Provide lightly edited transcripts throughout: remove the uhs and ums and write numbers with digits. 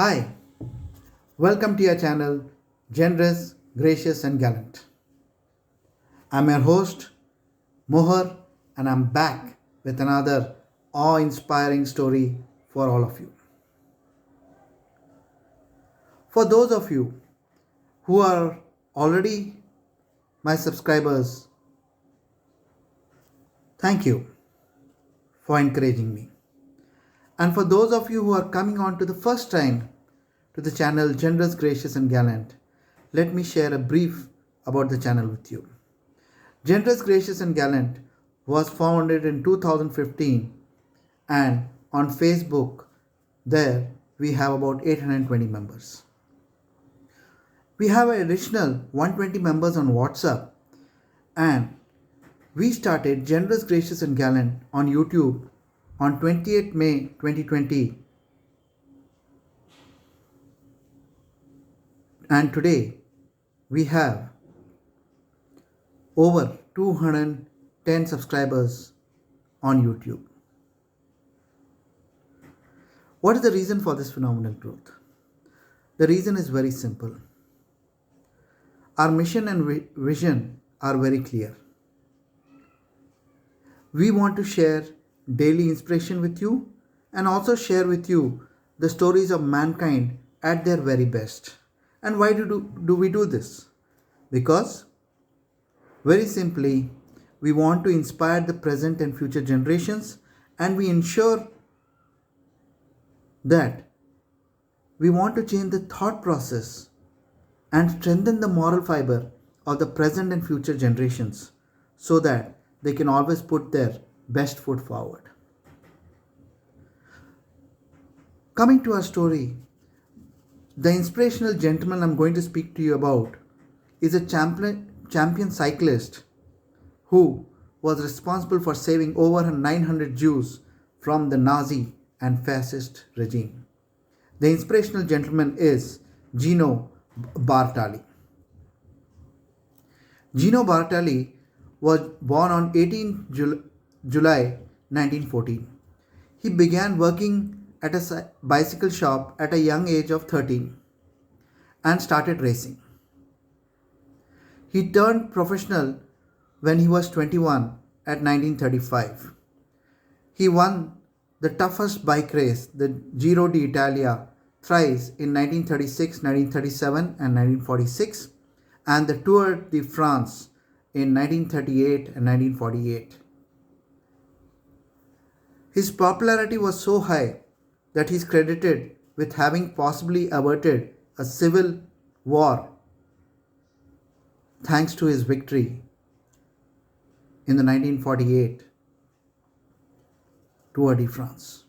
Hi, welcome to your channel, Generous, Gracious, and Gallant. I'm your host, Mohar, and I'm back with another awe inspiring story for all of you. For those of you who are already my subscribers, thank you for encouraging me. And for those of you who are coming on to the first time to the channel Generous, Gracious, and Gallant, let me share a brief about the channel with you. Generous, Gracious, and Gallant was founded in 2015, and on Facebook, there we have about 820 members. We have an additional 120 members on WhatsApp, and we started Generous, Gracious, and Gallant on YouTube on 28th May 2020, and today we have over 210 subscribers on YouTube. What is the reason for this phenomenal growth? The reason is very simple. Our mission and vision are very clear. We want to share daily inspiration with you and also share with you the stories of mankind at their very best. And why do we do this? Because, very simply, we want to inspire the present and future generations, and we ensure that we want to change the thought process and strengthen the moral fiber of the present and future generations so that they can always put their best foot forward. Coming to our story, the inspirational gentleman I'm going to speak to you about is a champion cyclist who was responsible for saving over 900 Jews from the Nazi and Fascist regime. The inspirational gentleman is Gino Bartali. Gino Bartali was born on 18 July 1914. He began working at a bicycle shop at a young age of 13 and started racing. He turned professional when he was 21 at 1935. He won the toughest bike race, the Giro d'Italia, thrice in 1936, 1937 and 1946, and the Tour de France in 1938 and 1948. His popularity was so high that he is credited with having possibly averted a civil war thanks to his victory in the 1948 Tour de France.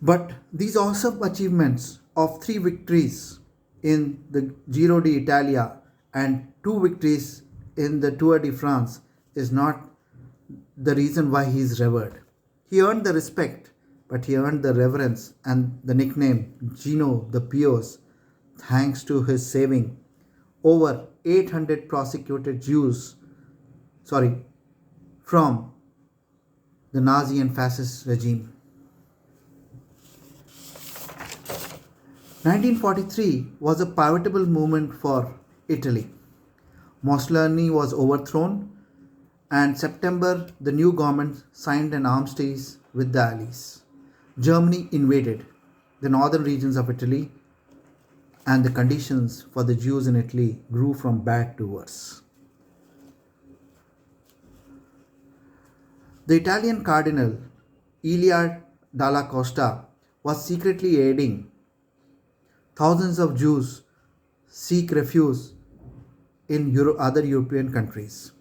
But these awesome achievements of 3 victories in the Giro d'Italia and 2 victories in the Tour de France is not the reason why he is revered. He earned the respect, but he earned the reverence and the nickname Gino the Pious thanks to his saving over 800 prosecuted Jews from the Nazi and Fascist regime. 1943 was a pivotal moment for Italy. Mussolini was overthrown, and September the new government signed an armistice with the Allies. Germany invaded the northern regions of Italy, and the conditions for the Jews in Italy grew from bad to worse. The Italian Cardinal Elia dalla Costa was secretly aiding thousands of Jews seek refuge in other European countries.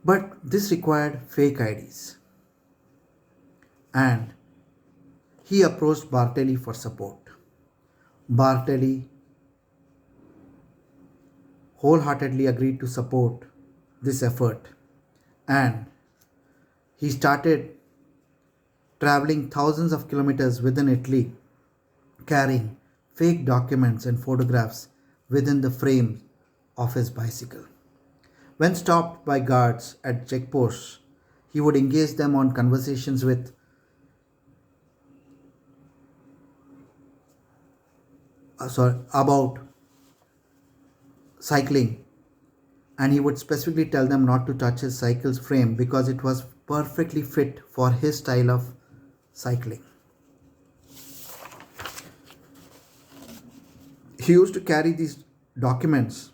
But this required fake IDs. And he approached Bartali for support. Bartali wholeheartedly agreed to support this effort, and he started traveling thousands of kilometers within Italy, carrying fake documents and photographs within the frame of his bicycle. When stopped by guards at checkposts, he would engage them on conversations with about cycling, and he would specifically tell them not to touch his cycle's frame because it was perfectly fit for his style of cycling. He used to carry these documents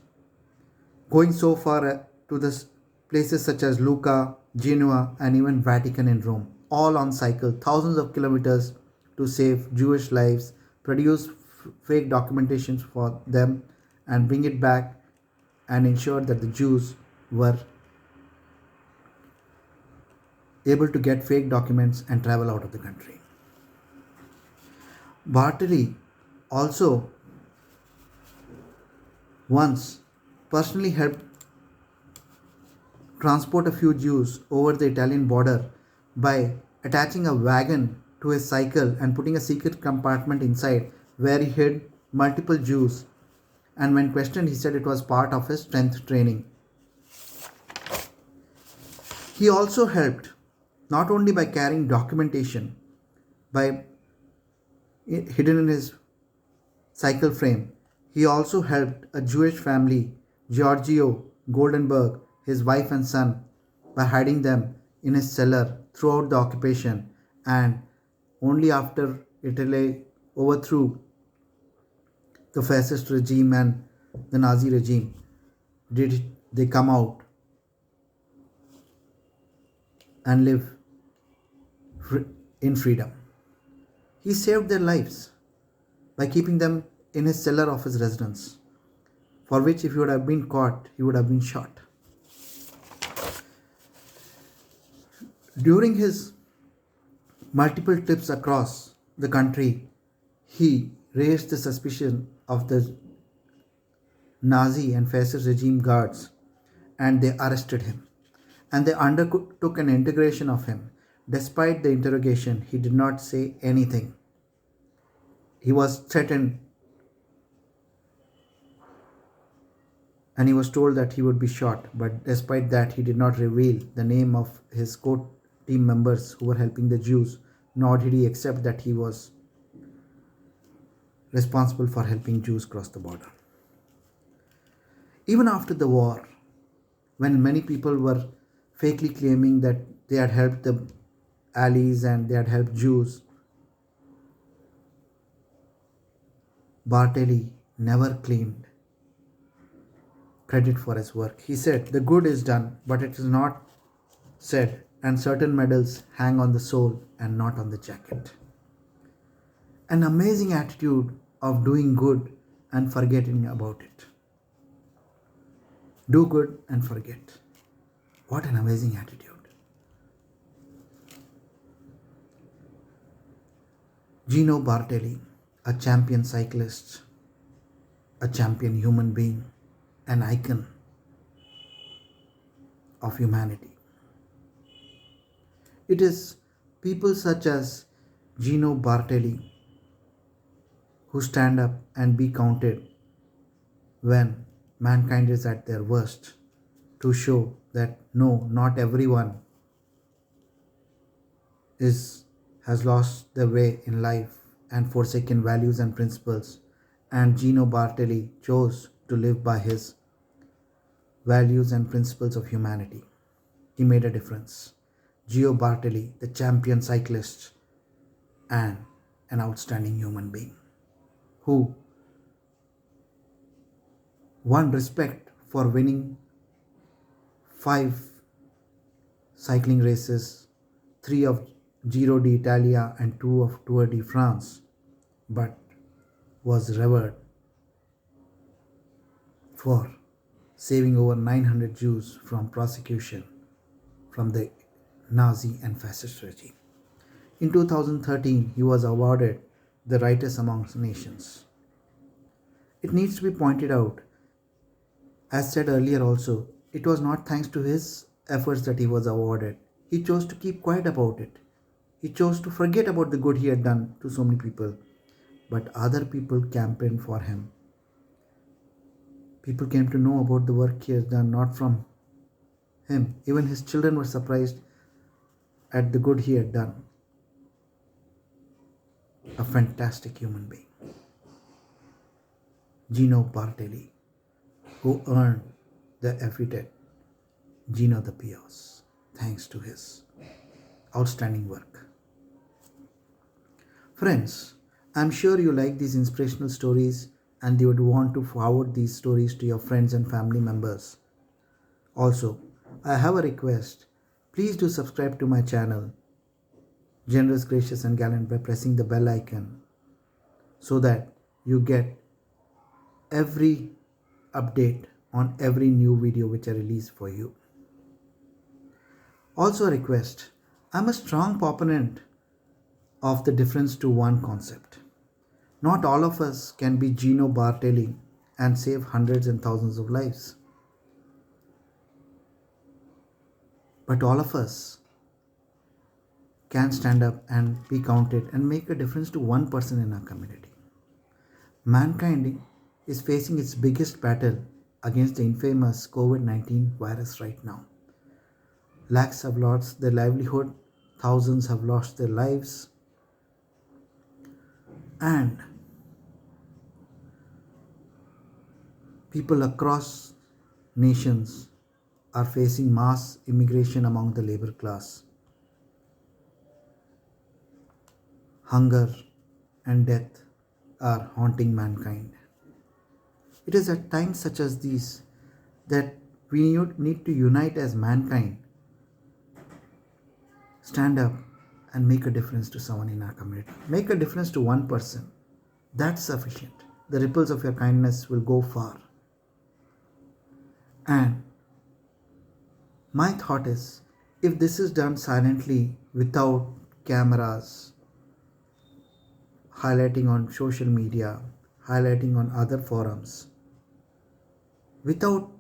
going so far to the places such as Lucca, Genoa, and even Vatican in Rome, all on cycle, thousands of kilometers to save Jewish lives, produce fake documentations for them, and bring it back and ensure that the Jews were able to get fake documents and travel out of the country. Bartali also once personally helped transport a few Jews over the Italian border by attaching a wagon to his cycle and putting a secret compartment inside where he hid multiple Jews. And when questioned, he said it was part of his strength training. He also helped not only by carrying documentation by hidden in his cycle frame, he also helped a Jewish family, Giorgio Goldenberg, his wife and son, by hiding them in his cellar throughout the occupation, and only after Italy overthrew the fascist regime and the Nazi regime did they come out and live in freedom. He saved their lives by keeping them in his cellar of his residence, for which, if he would have been caught, he would have been shot. During his multiple trips across the country, he raised the suspicion of the Nazi and fascist regime guards, and they arrested him. And they undertook an interrogation of him. Despite the interrogation, he did not say anything. He was threatened and he was told that he would be shot, but despite that, he did not reveal the name of his court team members who were helping the Jews, nor did he accept that he was responsible for helping Jews cross the border. Even after the war, when many people were fakely claiming that they had helped the allies and they had helped Jews, Bartali never claimed credit for his work. He said, "The good is done, but it is not said, and certain medals hang on the soul and not on the jacket." An amazing attitude of doing good and forgetting about it. Do good and forget. What an amazing attitude. Gino Bartali, a champion cyclist, a champion human being, an icon of humanity. It is people such as Gino Bartali who stand up and be counted when mankind is at their worst, to show that no, not everyone has lost their way in life and forsaken values and principles, and Gino Bartali chose to live by his values and principles of humanity. He made a difference. Gio Bartali, the champion cyclist and an outstanding human being who won respect for winning 5 cycling races, 3 of Giro d'Italia and 2 of Tour de France, but was revered for saving over 900 Jews from prosecution from the Nazi and Fascist regime. In 2013, he was awarded the Rightest Amongst Nations. It needs to be pointed out, as said earlier also, it was not thanks to his efforts that he was awarded. He chose to keep quiet about it. He chose to forget about the good he had done to so many people. But other people campaigned for him. People came to know about the work he has done, not from him. Even his children were surprised at the good he had done. A fantastic human being. Gino Bartali, who earned the epithet Gino the Pious thanks to his outstanding work. Friends, I'm sure you like these inspirational stories and you would want to forward these stories to your friends and family members. Also, I have a request. Please do subscribe to my channel, Generous, Gracious and Gallant, by pressing the bell icon so that you get every update on every new video which I release for you. Also a request. I'm a strong proponent of the difference to one concept. Not all of us can be Gino Bartali and save hundreds and thousands of lives. But all of us can stand up and be counted and make a difference to one person in our community. Mankind is facing its biggest battle against the infamous COVID-19 virus right now. Lakhs have lost their livelihood, thousands have lost their lives, and people across nations are facing mass immigration among the labor class. Hunger and death are haunting mankind. It is at times such as these that we need to unite as mankind, stand up and make a difference to someone in our community. Make a difference to one person. That's sufficient. The ripples of your kindness will go far. And my thought is, if this is done silently without cameras, highlighting on social media, highlighting on other forums, without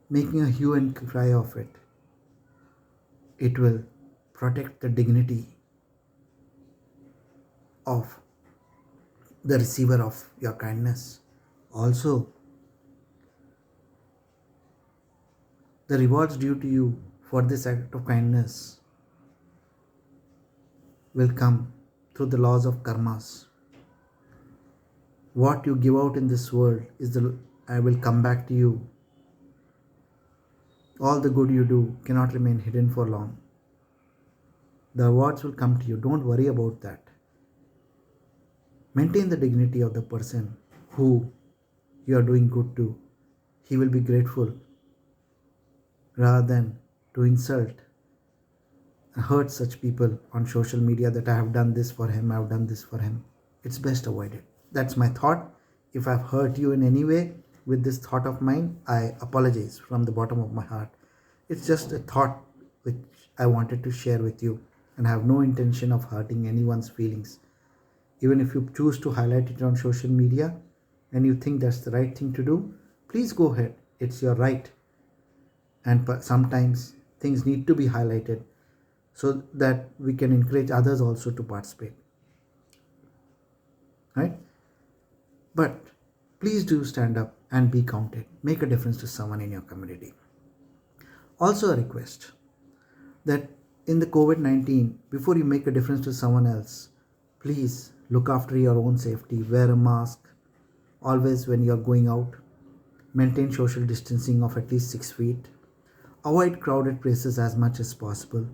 making a hue and cry of it, it will protect the dignity of the receiver of your kindness. Also, the rewards due to you for this act of kindness will come through the laws of karmas. What you give out in this world is I will come back to you. All the good you do cannot remain hidden for long. The rewards will come to you. Don't worry about that. Maintain the dignity of the person who you are doing good to. He will be grateful rather than to insult and hurt such people on social media that I have done this for him, I have done this for him. It's best avoided. That's my thought. If I've hurt you in any way with this thought of mine, I apologize from the bottom of my heart. It's just a thought which I wanted to share with you and have no intention of hurting anyone's feelings. Even if you choose to highlight it on social media and you think that's the right thing to do, please go ahead. It's your right. And sometimes things need to be highlighted so that we can encourage others also to participate. Right? But please do stand up and be counted. Make a difference to someone in your community. Also a request that in the COVID-19, before you make a difference to someone else, please look after your own safety. Wear a mask always when you are going out. Maintain social distancing of at least 6 feet. Avoid crowded places as much as possible.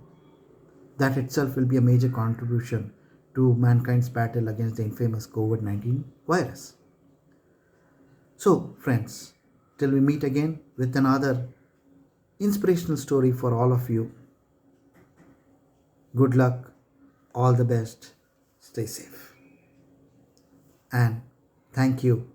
That itself will be a major contribution to mankind's battle against the infamous COVID-19 virus. So, friends, till we meet again with another inspirational story for all of you. Good luck, all the best, stay safe. And thank you